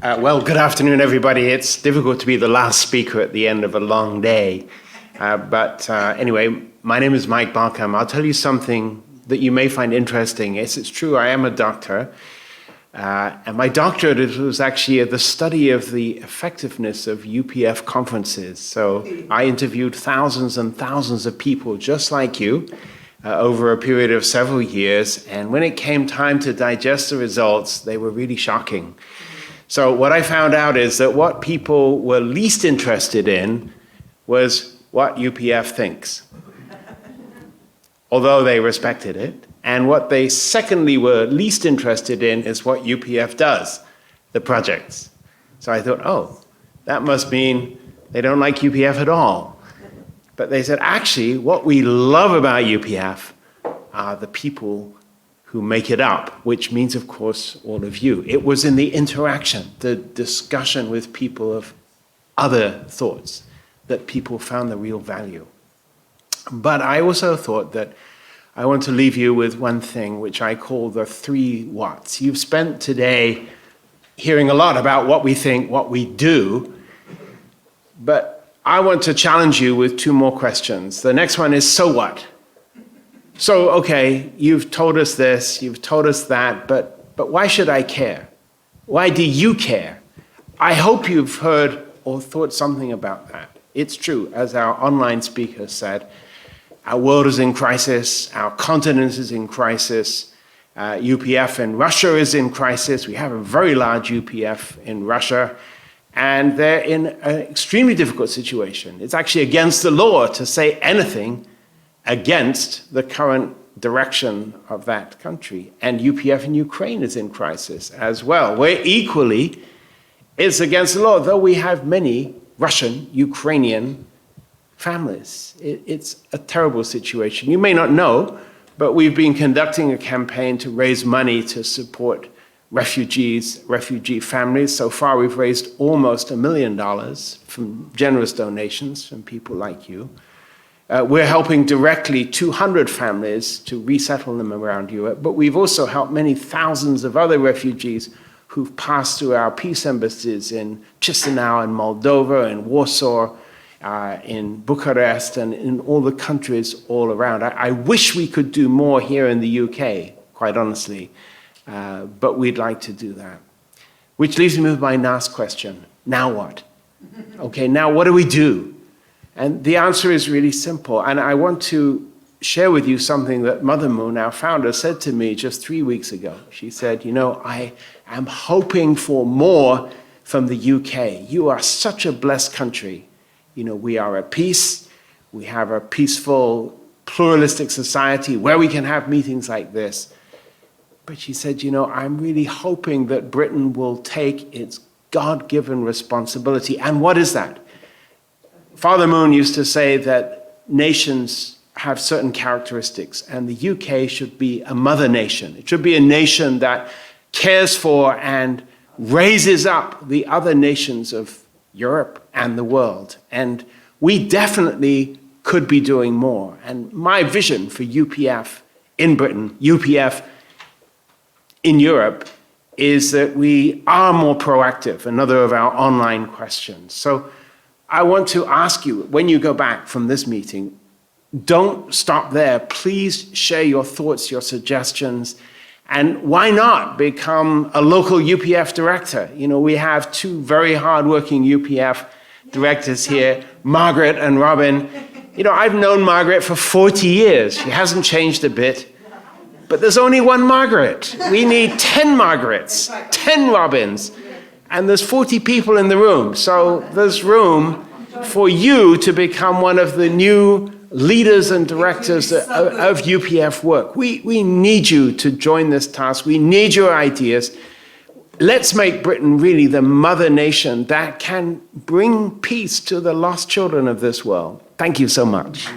Well, good afternoon, everybody. It's difficult to be the last speaker at the end of a long day. But anyway, my name is Mike Balcomb. I'll tell you something that you may find interesting. Yes, it's true, I am a doctor. And my doctorate was actually the study of the effectiveness of UPF conferences. So I interviewed thousands and thousands of people just like you over a period of several years. And when it came time to digest the results, they were really shocking. So what I found out is that what people were least interested in was what UPF thinks, although they respected it. And what they secondly were least interested in is what UPF does, the projects. So I thought, oh, that must mean they don't like UPF at all. But they said, actually, what we love about UPF are the people who make it up, which means, of course, all of you. It was in the interaction, the discussion with people of other thoughts, that people found the real value. But I also thought that I want to leave you with one thing, which I call the 3 whats. You've spent today hearing a lot about what we think, what we do, but I want to challenge you with 2 more questions. The next one is, so what? So, okay, you've told us this, you've told us that, but why should I care? Why do you care? I hope you've heard or thought something about that. It's true, as our online speaker said, our world is in crisis, our continent is in crisis, UPF in Russia is in crisis. We have a very large UPF in Russia, and they're in an extremely difficult situation. It's actually against the law to say anything against the current direction of that country. And UPF in Ukraine is in crisis as well, where equally it's against the law, though we have many Russian, Ukrainian families. It's a terrible situation. You may not know, but we've been conducting a campaign to raise money to support refugees, refugee families. So far, we've raised almost $1 million from generous donations from people like you. We're helping directly 200 families to resettle them around Europe, but we've also helped many thousands of other refugees who've passed through our peace embassies in Chisinau, in Moldova, in Warsaw, in Bucharest, and in all the countries all around. I wish we could do more here in the UK, quite honestly, but we'd like to do that. Which leaves me with my last question. Now what? Okay, now what do we do? And the answer is really simple. And I want to share with you something that Mother Moon, our founder, said to me just 3 weeks ago. She said, you know, I am hoping for more from the UK. You are such a blessed country. You know, we are at peace. We have a peaceful, pluralistic society where we can have meetings like this. But she said, you know, I'm really hoping that Britain will take its God-given responsibility. And what is that? Father Moon used to say that nations have certain characteristics, and the UK should be a mother nation. It should be a nation that cares for and raises up the other nations of Europe and the world. And we definitely could be doing more. And my vision for UPF in Britain, UPF in Europe, is that we are more proactive, another of our online questions. So I want to ask you, when you go back from this meeting, don't stop there. Please share your thoughts, your suggestions, and why not become a local UPF director? You know, we have 2 very hardworking UPF directors here, Margaret and Robin. You know, I've known Margaret for 40 years. She hasn't changed a bit. But there's only 1 Margaret. We need 10 Margarets, 10 Robins. And there's 40 people in the room. So there's room for you to become one of the new leaders and directors of UPF work. We need you to join this task. We need your ideas. Let's make Britain really the mother nation that can bring peace to the lost children of this world. Thank you so much.